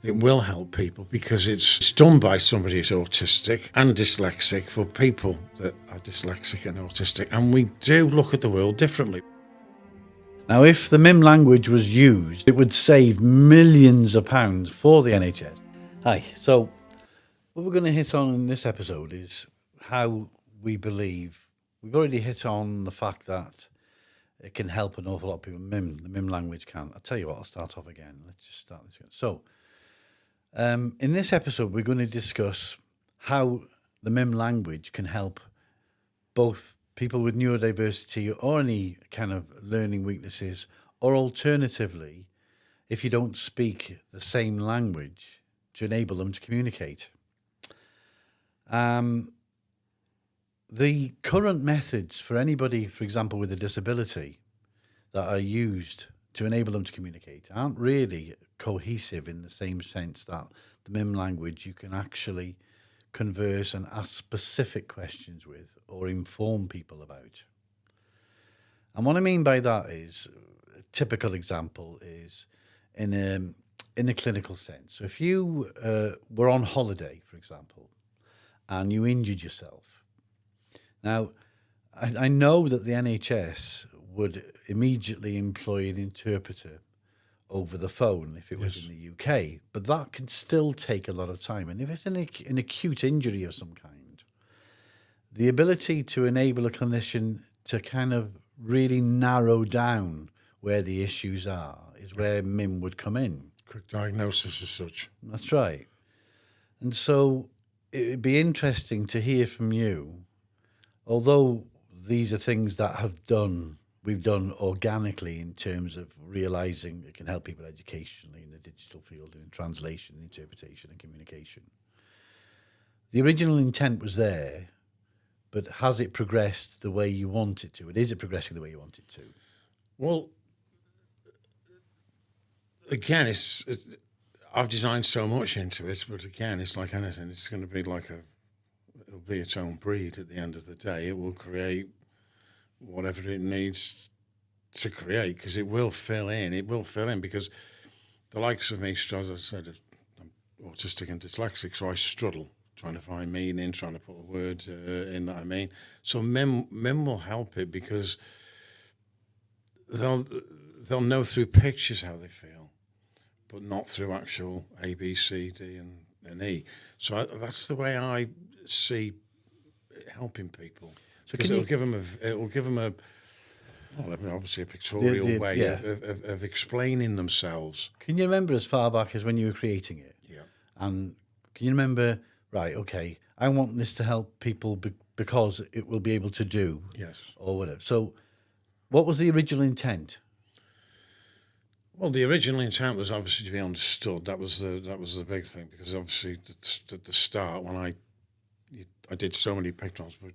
It will help people because it's done by somebody who's autistic and dyslexic for people that are dyslexic and autistic. And we do look at the world differently. Now, if the MiiM language was used, it would save millions of pounds for the NHS. Hi, so what we're going to hit on in this episode is how we believe. We've already hit on the fact that it can help an awful lot of people. The MiiM language can. I'll tell you what, I'll start off again. Let's just start this again. So, in this episode, we're going to discuss how the MiiM language can help both people with neurodiversity or any kind of learning weaknesses, or alternatively, if you don't speak the same language, to enable them to communicate. The current methods for anybody, for example, with a disability that are used to enable them to communicate aren't really cohesive in the same sense that the MiiM language you can actually converse and ask specific questions with or inform people about. And what I mean by that is, a typical example is in a clinical sense. So if you were on holiday, for example, and you injured yourself. Now, I know that the NHS would immediately employ an interpreter over the phone if it was in the UK, but that can still take a lot of time. And if it's an acute injury of some kind, the ability to enable a clinician to kind of really narrow down where the issues are is where MiiM would come in. Quick diagnosis as such. That's right. And so it'd be interesting to hear from you, although these are things that we've done organically in terms of realising it can help people educationally in the digital field and in translation, interpretation and communication. The original intent was there, but has it progressed the way you want it to? And is it progressing the way you want it to? Well, again, I've designed so much into it, but again, it's like anything. It's going to be it'll be its own breed at the end of the day. It will create whatever it needs to create, because it will fill in. It will fill in because the likes of me, as I said, I'm autistic and dyslexic, so I struggle trying to find meaning, trying to put a word in that I mean. So MiiM will help it because they'll know through pictures how they feel, but not through actual A, B, C, D, and E. So that's the way I see it helping people. So it'll give them obviously a pictorial way of explaining themselves. Can you remember as far back as when you were creating it? Yeah. And can you remember, right, okay, I want this to help people because it will be able to do. Yes. Or whatever. So what was the original intent? Well, the original intent was obviously to be understood. That was the big thing, because obviously at the start when I did so many pictures, but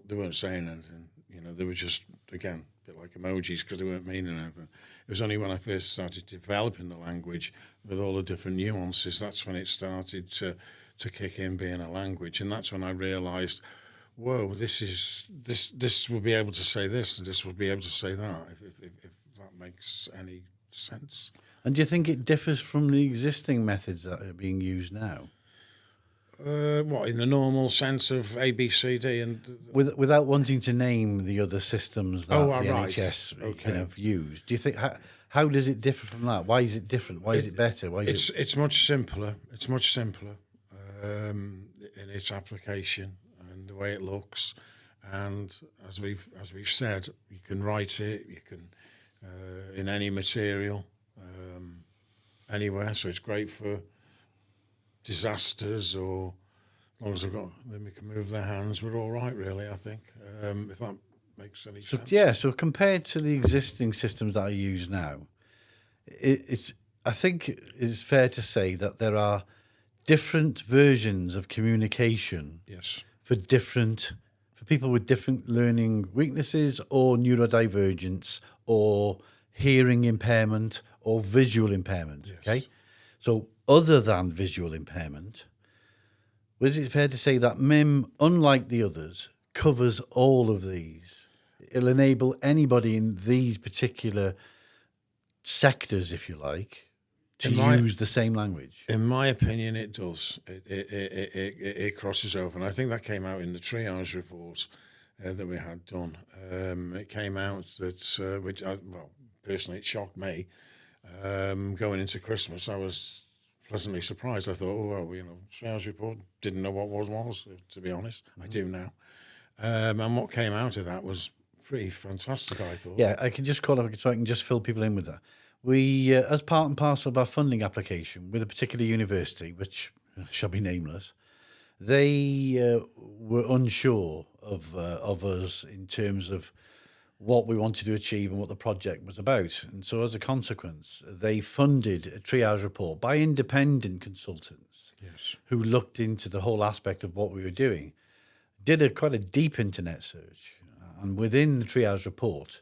they weren't saying anything. You know, they were just, again, a bit like emojis because they weren't meaning anything. It was only when I first started developing the language with all the different nuances, that's when it started to kick in being a language. And that's when I realised, whoa, this will be able to say this and this will be able to say that, if that makes any sense. And do you think it differs from the existing methods that are being used now? What, in the normal sense of A, B, C, D, and without wanting to name the other systems that the NHS kind of use, do you think how does it differ from that? Why is it different? Why is it better? It's much simpler. It's much simpler in its application and the way it looks. And as we've said, you can write it. You can in any material, anywhere. So it's great for disasters, or as long as then we can move their hands, we're all right, really, I think, if that makes any sense. Yeah, so compared to the existing systems that are used now, I think it's fair to say that there are different versions of communication for people with different learning weaknesses or neurodivergence or hearing impairment or visual impairment, okay? So other than visual impairment, is it fair to say that MiiM, unlike the others, covers all of these? It'll enable anybody in these particular sectors, if you like, to In my- use the same language? In my opinion, it does. It crosses over, and I think that came out in the triage report that we had done. It came out that, personally, it shocked me. Going into Christmas, I was pleasantly surprised. I thought, oh, well, triage report, didn't know what was, to be honest. I do now. And what came out of that was pretty fantastic, I thought. Yeah, I can just call up so I can just fill people in with that. We, as part and parcel of our funding application with a particular university, which shall be nameless, they were unsure of us in terms of what we wanted to achieve and what the project was about. And so as a consequence, they funded a triage report by independent consultants who looked into the whole aspect of what we were doing, did quite a deep internet search. And within the triage report,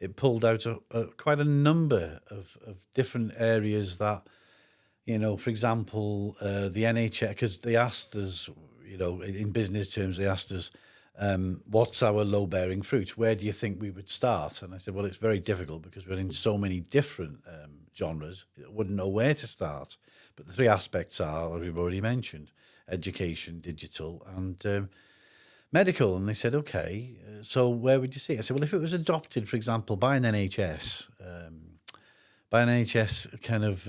it pulled out quite a number of different areas that, for example, the NHS, because they asked us, in business terms, they asked us, what's our low-bearing fruit? Where do you think we would start? And I said, well, it's very difficult because we're in so many different genres. I wouldn't know where to start. But the three aspects are, as we've already mentioned, education, digital, and medical. And they said, okay, so where would you see it? I said, well, if it was adopted, for example, by an NHS, kind of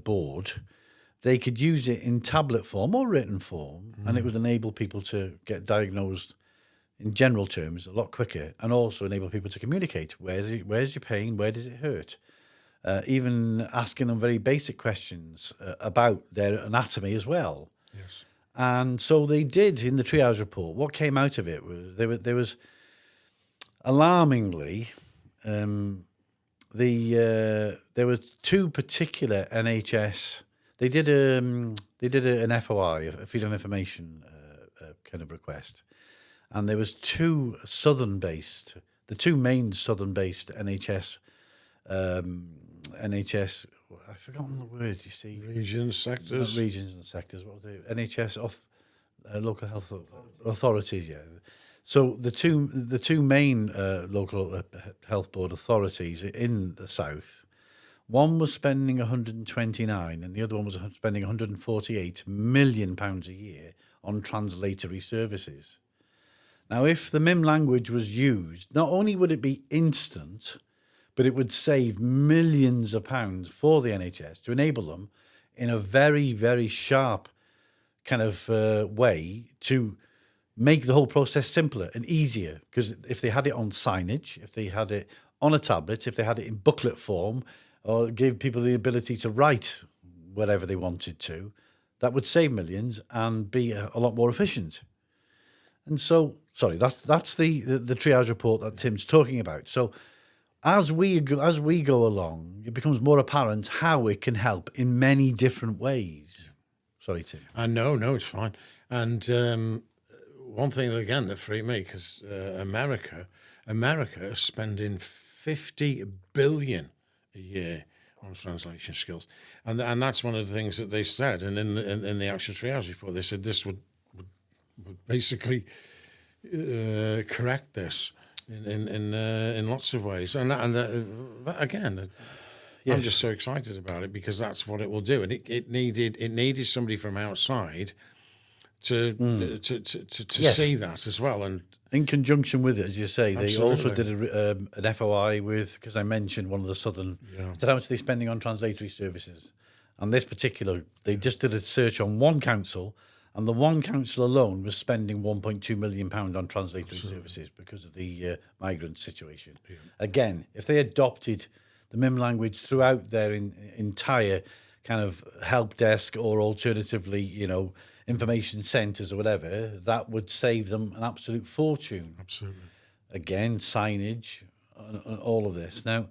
board, they could use it in tablet form or written form, and it would enable people to get diagnosed in general terms a lot quicker, and also enable people to communicate. Where's your pain? Where does it hurt? Even asking them very basic questions about their anatomy as well. Yes. And so they did in the triage report. What came out of it was there was alarmingly there were two particular NHS. They did an FOI, a freedom of information kind of request, and there was two main southern-based NHS. I've forgotten the word. You see, Regions, sectors. not regions and sectors. What were they? NHS local health authorities. Yeah. So the two main local health board authorities in the south. One was spending 129 and the other one was spending 148 million pounds a year on translatory services. Now, if the MiiM language was used, not only would it be instant, but it would save millions of pounds for the NHS to enable them in a very, very sharp kind of way to make the whole process simpler and easier. Because if they had it on signage, if they had it on a tablet, if they had it in booklet form, or gave people the ability to write whatever they wanted to, that would save millions and be a lot more efficient. And so, sorry, that's the triage report that Tim's talking about. So as we go along, it becomes more apparent how it can help in many different ways. Sorry, Tim. No, it's fine. And one thing again that freaked me, because America is spending $50 billion a year on translation skills, and that's one of the things that they said. And in the actual triage report, they said this would basically correct this in lots of ways. And that again, I'm just so excited about it because that's what it will do. And it needed somebody from outside to see that as well. And in conjunction with it, as you say, they Absolutely. also did an FOI with, because I mentioned one of the southern, said how much are they spending on translatory services? And this particular, they just did a search on one council, and the one council alone was spending £1.2 million on translatory services because of the migrant situation. Yeah. Again, if they adopted the MiiM language throughout their entire kind of help desk or alternatively, information centres or whatever, that would save them an absolute fortune. Absolutely. Again, signage, all of this. Now,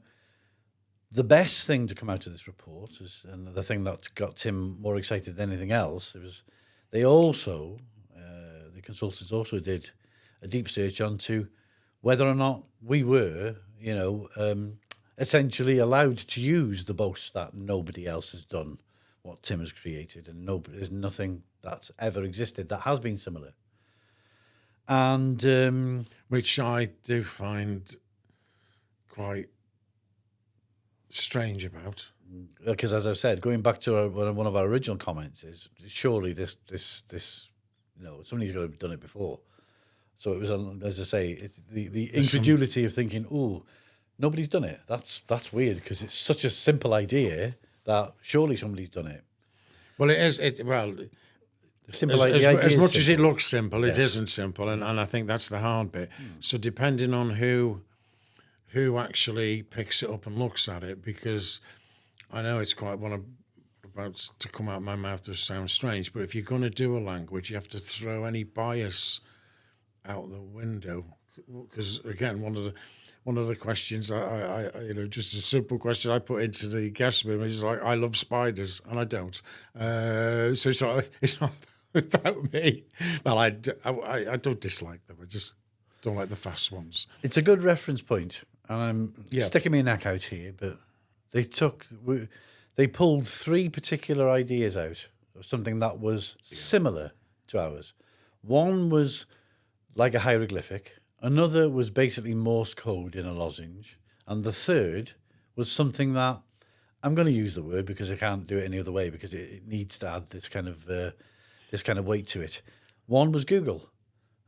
the best thing to come out of this report is, and the thing that got Tim more excited than anything else, was they also, the consultants also did a deep search onto whether or not we were, essentially allowed to use the boast that nobody else has done what Timm has created, and there's nothing that's ever existed that has been similar. And which I do find quite strange about. because as I've said, going back to one of our original comments is surely this somebody's got to have done it before. So it was, as I say, it's the incredulity of thinking, oh, nobody's done it. That's weird because it's such a simple idea that surely somebody's done it. Well, it is. Simple as much as it looks simple, Yes. it isn't simple, and I think that's the hard bit. So depending on who actually picks it up and looks at it, because I know it's quite what I'm about to come out of my mouth does sound strange, but if you're going to do a language, you have to throw any bias out the window, because again, one of the questions I just a simple question I put into the guest room is like, I love spiders, and I don't. So it's not about me. Well, I don't dislike them. I just don't like the fast ones. It's a good reference point. I'm sticking my neck out here, but they pulled 3 particular ideas out of something that was similar to ours. One was like a hieroglyphic. Another was basically Morse code in a lozenge. And the third was something that I'm going to use the word because I can't do it any other way because it needs to add this kind of weight to it. One was Google.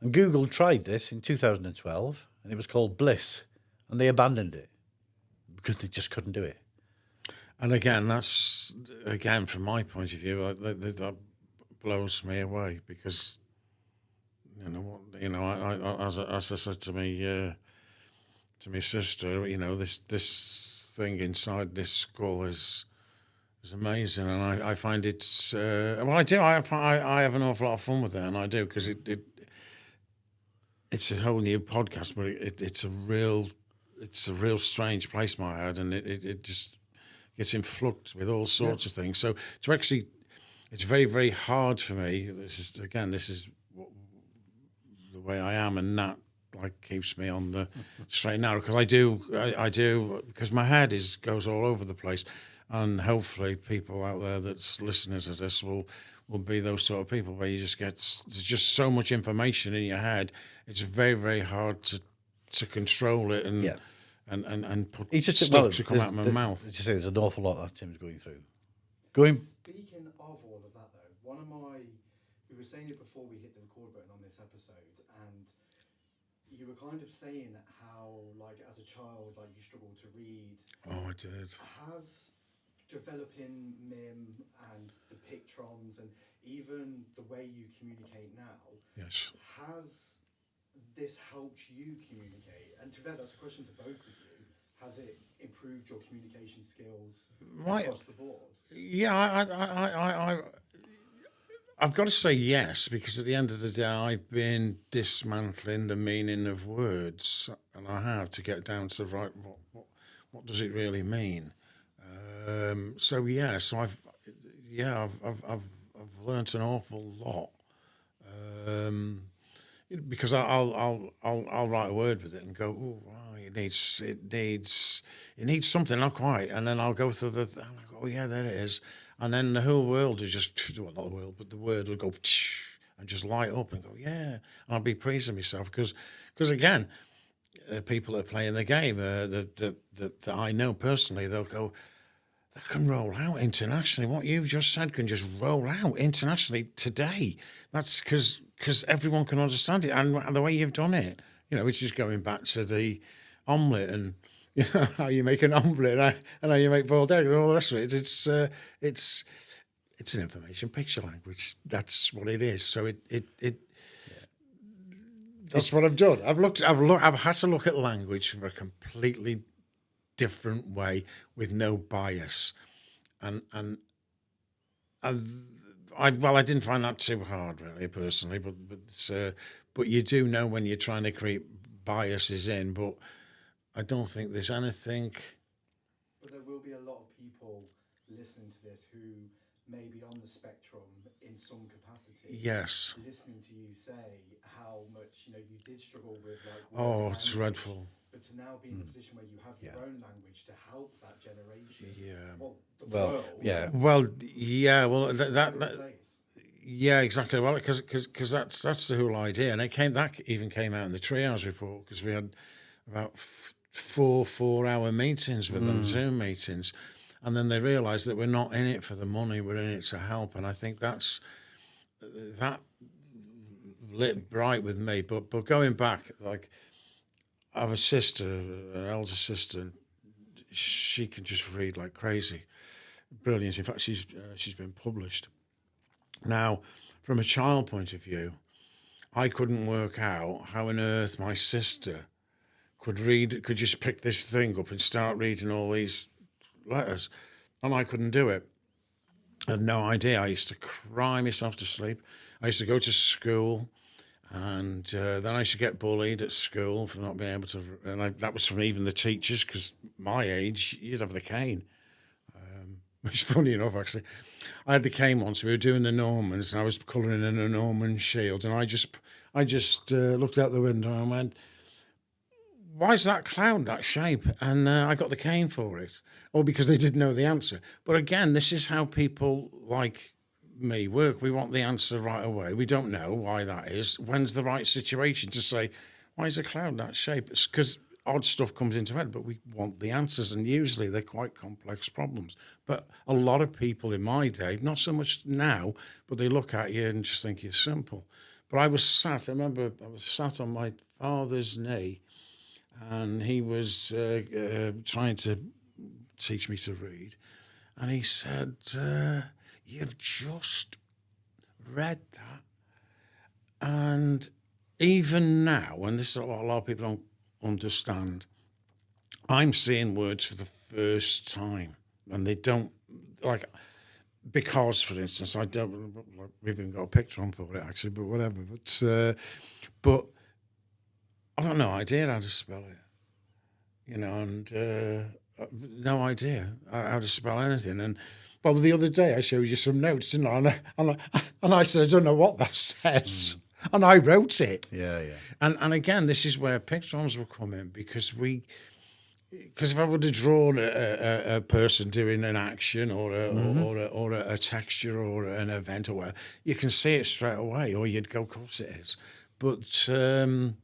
And Google tried this in 2012 and it was called Bliss. And they abandoned it because they just couldn't do it. And again, that's from my point of view, that blows me away because as I said to me to my sister, this thing inside this skull is amazing, and I find it's I do. I have an awful lot of fun with it, and I do because it's a whole new podcast, but it's a real strange place, my head, and it just gets in flux with all sorts of things. So to actually, it's very, very hard for me. This is the way I am, and that keeps me on the straight and narrow because I do because my head goes all over the place, and hopefully people out there that's listening to this will be those sort of people where you just there's just so much information in your head. It's very, very hard to control it and put stuff to come out of my mouth. As you say, there's an awful lot that Tim's going through. Speaking of all of that, though, we were saying it before we hit the record button on this episode, and you were kind of saying how, as a child, you struggled to read. Oh, I did. Has developing MiiM and the pictrons and even the way you communicate now, yes, has this helped you communicate? And to that, that's a question to both of you. Has it improved your communication skills across the board? Yeah, I've got to say yes, because at the end of the day, I've been dismantling the meaning of words, and I have to get down to what does it really mean. So I've learnt an awful lot. Because I'll write a word with it and go, oh, wow, it needs something, not quite, and then I'll go through and I go, oh yeah, there it is, and then the whole world is just, well, not the world, but the word will go and just light up and go, yeah, and I'll be praising myself because again, people that are playing the game that I know personally, they'll go, that can roll out internationally. What you've just said can just roll out internationally today. That's because everyone can understand it, and the way you've done it, which is going back to the omelette and how you make an omelette and how you make boiled egg and all the rest of it. It's an information picture language. That's what it is. So that's what I've done. I've had to look at language from a completely different way with no bias, and I didn't find that too hard really personally, but you do know when you're trying to create biases in, but I don't think there's anything. But there will be a lot of people listening to this who may be on the spectrum in some capacity. Yes. Listening to you say how much you did struggle with Oh, it's dreadful. But to now be in a position where you have your own language to help that generation. Yeah. Yeah, exactly. Well, because that's the whole idea, and that even came out in the triage report because we had about 4 4-hour meetings with them, Zoom meetings, and then they realise that we're not in it for the money, we're in it to help. And I think that lit bright with me. But going back, like, I have a sister, an elder sister, and she can just read like crazy. Brilliant. In fact, she's been published. Now, from a child point of view, I couldn't work out how on earth my sister could just pick this thing up and start reading all these letters, and I couldn't do it. I had no idea. I used to cry myself to sleep. I used to go to school, and then I used to get bullied at school for not being able to. And that was from even the teachers, because my age, you'd have the cane. Which, funny enough, actually, I had the cane once. We were doing the Normans, and I was colouring in a Norman shield, and I just looked out the window and went, "Why is that cloud that shape?" And I got the cane for it, or because they didn't know the answer. But again, this is how people like me work. We want the answer right away. We don't know why that is. When's the right situation to say, "Why is a cloud that shape?" It's because odd stuff comes into head, but we want the answers, and usually they're quite complex problems. But a lot of people in my day, not so much now, but they look at you and just think you're simple. But I remember I was sat on my father's knee, and he was trying to teach me to read, and he said, "You've just read that, and even now," and this is what a lot of people don't understand, I'm seeing words for the first time, and they don't, like, because, for instance, I don't, we've even got a picture on for it actually, but whatever. But I've got no idea how to spell it, and no idea how to spell anything. And well, the other day I showed you some notes, didn't I? And I said, I don't know what that says. And I wrote it. Yeah. And again, this is where pictograms will come in, because if I would have drawn a person doing an action or a texture or an event or whatever, you can see it straight away, or you'd go, of course it is. But so in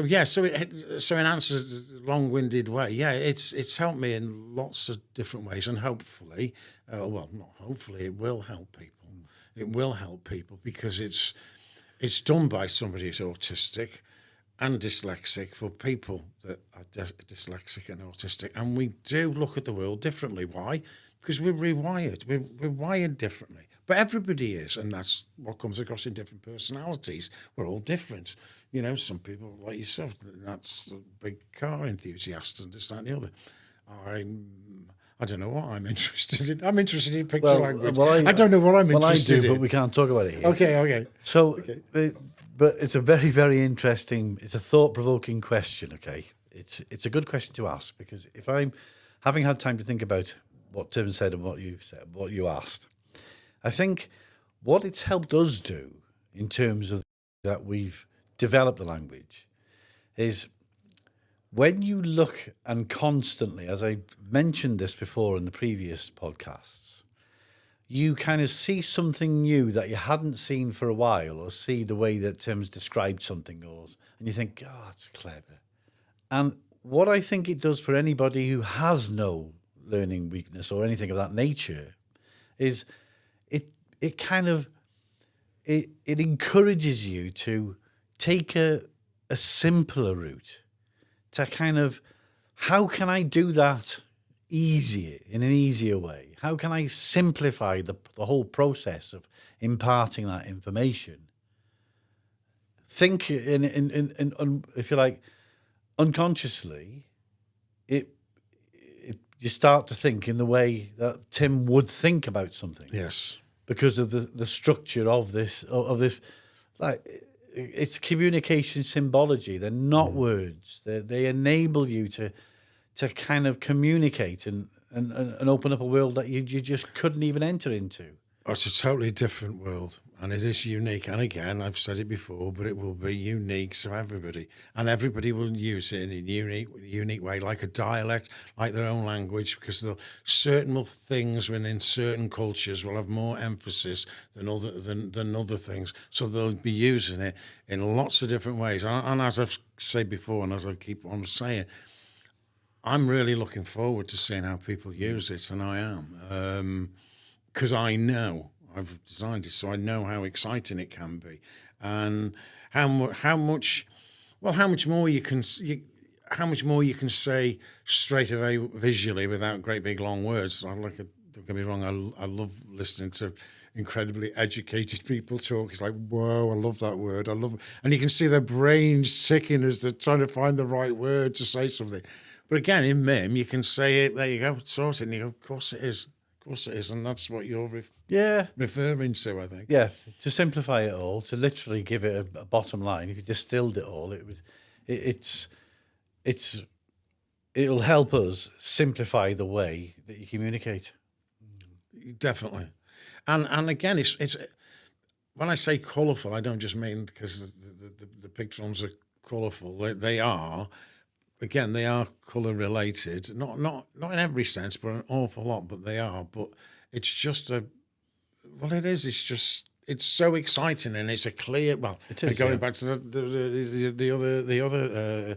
answer to a long-winded way, yeah, it's helped me in lots of different ways, and hopefully, not hopefully, it will help people. It will help people because it's done by somebody who's autistic and dyslexic, for people that are dyslexic and autistic. And we do look at the world differently. Why? Because we're rewired. We're wired differently. But everybody is, and that's what comes across in different personalities. We're all different. Some people like yourself, that's a big car enthusiast and this, that, and the other. I don't know what I'm interested in. I'm interested in picture language. I don't know what I'm interested in. Well, I do, but we can't talk about it here. Okay. So, but it's a very, very interesting, it's a thought-provoking question, okay? It's a good question to ask, because if I'm having had time to think about what Tim said and what you said, what you asked, I think what it's helped us do in terms of that we've developed the language is, when you look and constantly, as I mentioned this before in the previous podcasts, you kind of see something new that you hadn't seen for a while, or see the way that Tim's described something, and you think, oh, that's clever. And what I think it does for anybody who has no learning weakness or anything of that nature is it kind of encourages you to take a simpler route, to kind of, how can I do that easier, in an easier way? How can I simplify the whole process of imparting that information? Think in if you like, unconsciously, you start to think in the way that Tim would think about something. Yes. Because of the structure of this, like, it's communication symbology. They're not words. They enable you to kind of communicate and open up a world that you just couldn't even enter into. Oh, it's a totally different world, and it is unique. And again, I've said it before, but it will be unique to everybody, and everybody will use it in a unique way, like a dialect, like their own language, because certain things within certain cultures will have more emphasis than other things. So they'll be using it in lots of different ways. And as I've said before, and as I keep on saying, I'm really looking forward to seeing how people use it, and I am, because I know I've designed it, so I know how exciting it can be, and how much more you can how much more you can say straight away visually without great big long words. Don't get me wrong, I love listening to incredibly educated people talk. It's like, whoa, I love that word. And you can see their brains ticking as they're trying to find the right word to say something. But again, in MiiM, you can say it, there you go, sort it, and you go, of course it is. Of course it is. And that's what you're referring to, I think. Yeah, to simplify it all, to literally give it a bottom line, if you distilled it all, it'll help us simplify the way that you communicate. Definitely. And again, it's when I say colourful, I don't just mean because the pictograms are colourful. They are. Again, they are colour related, not in every sense, but an awful lot. But they are. But it's just it is. It's so exciting, and it's a clear. Well, it is, going back to the other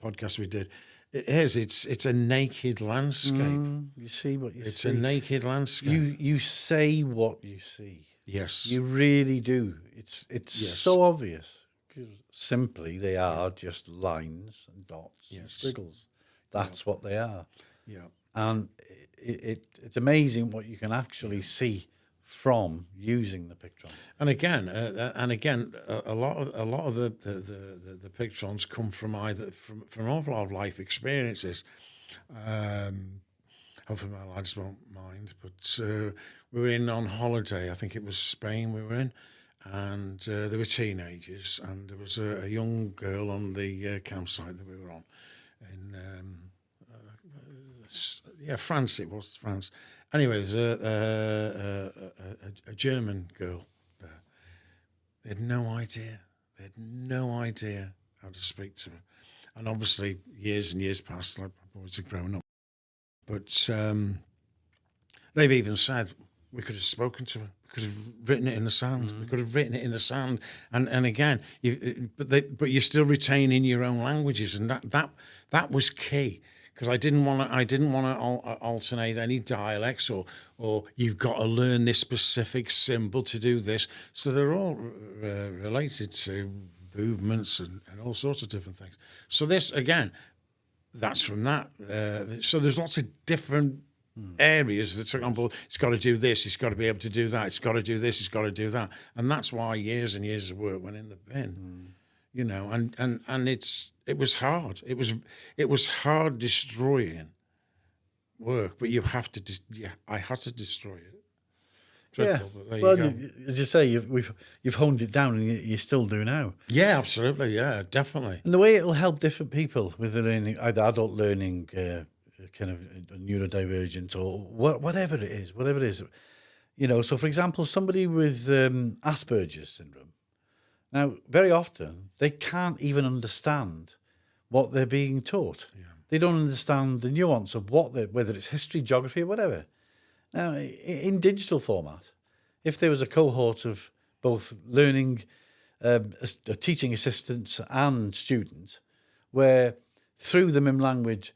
podcast we did. It is. It's a naked landscape. You see what you see. It's a naked landscape. You say what you see. Yes. You really do. It's Yes. so obvious. Simply, they are just lines and dots and squiggles. That's what they are. Yeah. And it's amazing what you can actually see from using the pictograph. And again, a lot of the pictograms come from either from an awful lot of life experiences. Hopefully my lads won't mind, but we were in on holiday. I think it was Spain we were in, and they were teenagers, and there was a young girl on the campsite that we were on in France. It was France. Anyway, there's a German girl there. They had no idea. They had no idea how to speak to her. And obviously, years and years passed, like my boys had grown up. But they've even said, we could have spoken to her. We could have written it in the sand. We could have written it in the sand. And again, but you're still retaining your own languages. And that was key. Because I didn't want to alternate any dialects or you've got to learn this specific symbol to do this. So they're all related to movements and all sorts of different things. So this, again, that's from that. So there's lots of different areas that, for example, it's got to do this, it's got to be able to do that, it's got to do this, it's got to do that. And that's why years and years of work went in the bin. You know, and it was hard. It was hard destroying work, but you have to. I had to destroy it. Dreadful, but there you go. As you say, you've honed it down, and you still do now. Yeah, absolutely. Yeah, definitely. And the way it'll help different people with the learning, either adult learning, kind of neurodivergent, or whatever it is. You know, so for example, somebody with Asperger's syndrome. Now, very often, they can't even understand what they're being taught. Yeah. They don't understand the nuance of whether it's history, geography, or whatever. Now, in digital format, if there was a cohort of both learning, teaching assistants and students, where through the MiiM language,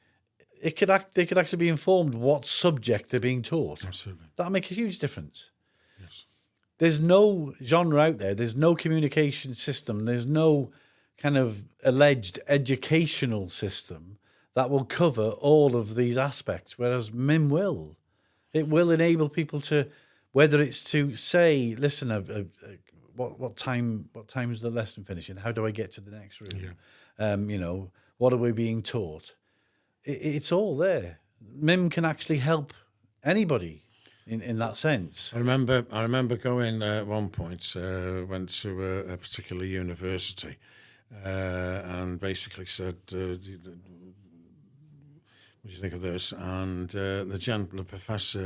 they could actually be informed what subject they're being taught. Absolutely. That'll make a huge difference. Yes. There's no genre out there. There's no communication system. There's no kind of alleged educational system that will cover all of these aspects, whereas MiiM will. It will enable people to, whether it's to say, listen, what time is the lesson finishing? How do I get to the next room? Yeah. You know, what are we being taught? It's all there. MiiM can actually help anybody. In that sense, I remember going at one point. Went to a particular university, and basically said, "What do you think of this?" And the professor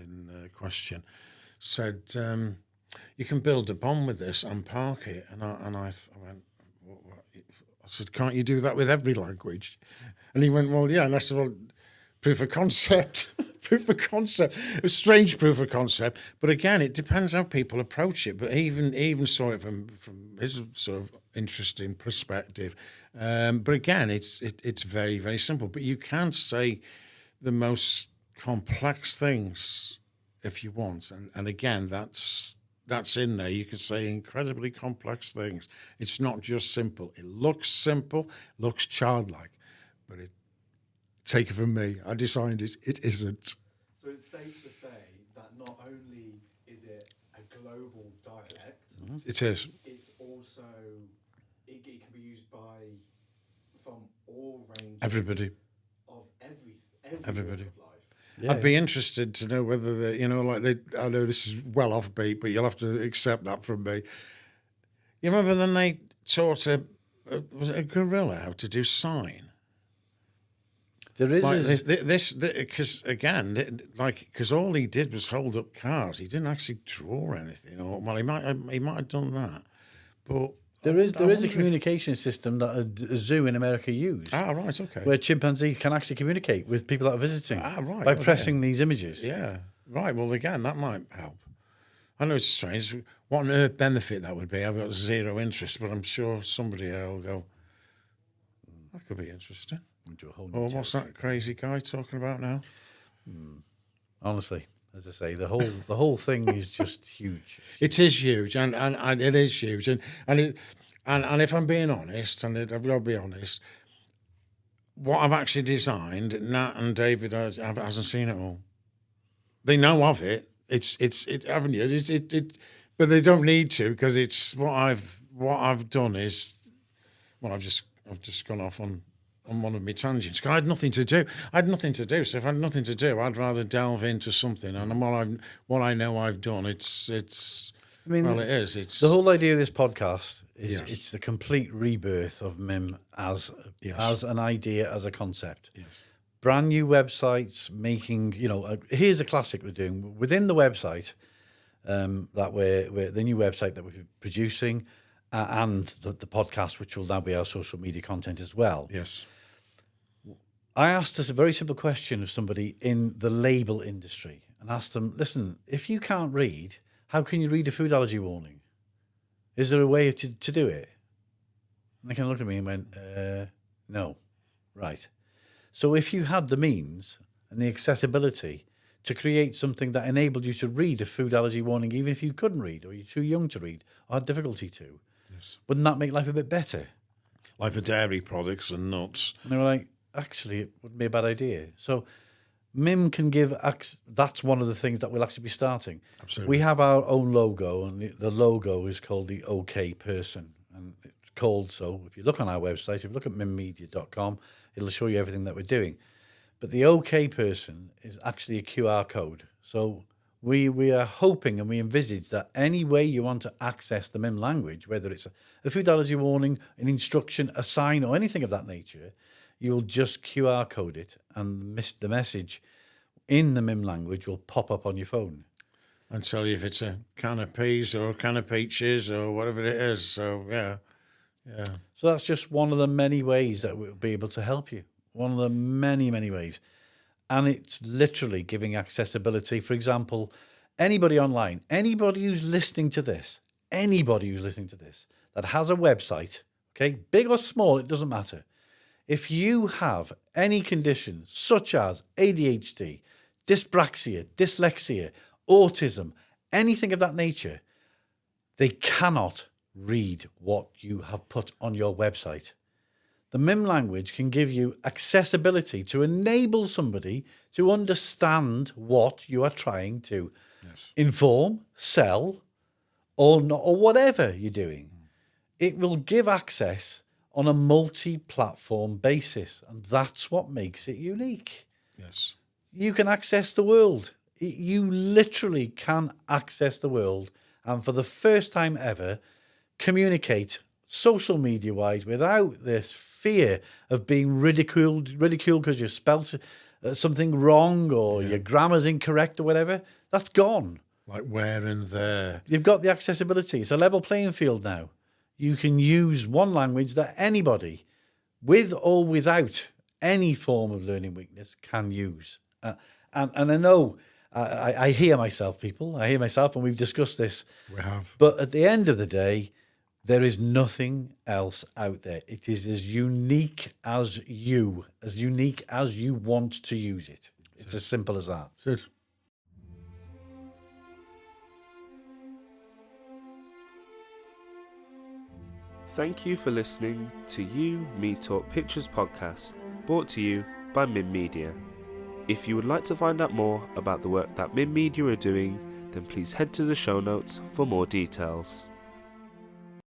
in question said, "You can build a bomb with this and park it." And I went, what? I said, "Can't you do that with every language?" And he went, "Well, yeah." And I said, "Well, proof of concept. Proof of concept. A strange proof of concept. But again, it depends how people approach it. But even saw it from his sort of interesting perspective. But again, it's very, very simple. But you can say the most complex things if you want. And again, that's in there. You can say incredibly complex things. It's not just simple. It looks simple, looks childlike, but take it from me, I designed it, it isn't. So it's safe to say that not only is it a global dialect, It is. it's also, it can be used from all ranges Everybody. of every Everybody. walk of life. Yeah. I'd be interested to know whether I know this is well offbeat, but you'll have to accept that from me. You remember then they taught was it a gorilla how to do sign? There is Because all he did was hold up cards. He didn't actually draw anything. Or well, he might have done that, but there is I a wonder communication system that a zoo in America use, right, okay. where chimpanzee can actually communicate with people that are visiting Right, by okay. pressing these images. Yeah, right. Well, again, that might help. I know it's strange. What on earth benefit that would be? I've got zero interest, but I'm sure somebody will go, that could be interesting. Into a whole new Or what's that crazy guy talking about now? Honestly, as I say, the whole thing is just huge. It is huge, and it is huge, and if I'm being honest, and I've got to be honest, what I've actually designed, Nat and David hasn't seen it all. They know of it. It's haven't you? But they don't need to, because it's what I've done is, well, I've just gone off on one of my tangents. 'Cause I had nothing to do. So if I had nothing to do, I'd rather delve into something. And what I know I've done, it's. I mean, well, it is. It's the whole idea of this podcast is Yes. it's the complete rebirth of MiiM as an idea, as a concept. Yes. Brand new websites, making, here's a classic we're doing within the website, that we're the new website that we're producing, and the podcast, which will now be our social media content as well. Yes. I asked us a very simple question of somebody in the label industry and asked them, listen, if you can't read, how can you read a food allergy warning? Is there a way to do it? And they kind of looked at me and went, no. Right. So if you had the means and the accessibility to create something that enabled you to read a food allergy warning, even if you couldn't read, or you're too young to read, or had difficulty to, Yes. wouldn't that make life a bit better? Like for dairy products and nuts. And they were like, actually, it wouldn't be a bad idea. So MiiM can give, that's one of the things that we'll actually be starting. Absolutely. We have our own logo, and the logo is called the OK Person. And it's called so. If you look on our website, if you look at miimmedia.com, it'll show you everything that we're doing. But the OK Person is actually a QR code. So we are hoping and we envisage that any way you want to access the MiiM language, whether it's a food allergy warning, an instruction, a sign, or anything of that nature, you'll just QR code it, and the message in the MiiM language will pop up on your phone And tell you if it's a can of peas or a can of peaches or whatever it is. So, yeah. So that's just one of the many ways that we'll be able to help you. One of the many, many ways. And it's literally giving accessibility. For example, anybody online, anybody who's listening to this that has a website, okay, big or small, it doesn't matter. If you have any condition such as ADHD, dyspraxia, dyslexia, autism, anything of that nature, they cannot read what you have put on your website. The MiiM language can give you accessibility to enable somebody to understand what you are trying to inform, sell, or not, or whatever you're doing. It will give access on a multi-platform basis, and that's what makes it unique. Yes. You can access the world. You literally can access the world, and for the first time ever, communicate social media-wise without this fear of being ridiculed because you spelt something wrong or your grammar's incorrect or whatever. That's gone. Like where and there. You've got the accessibility. It's a level playing field now. You can use one language that anybody, with or without any form of learning weakness can use. And I know, I hear myself, people. I hear myself, and we've discussed this. We have. But at the end of the day, there is nothing else out there. It is as unique as you want to use it. It's as simple as that. Good. Thank you for listening to You, Me Talk Pictures podcast, brought to you by MiiM Media. If you would like to find out more about the work that MiiM Media are doing, then please head to the show notes for more details.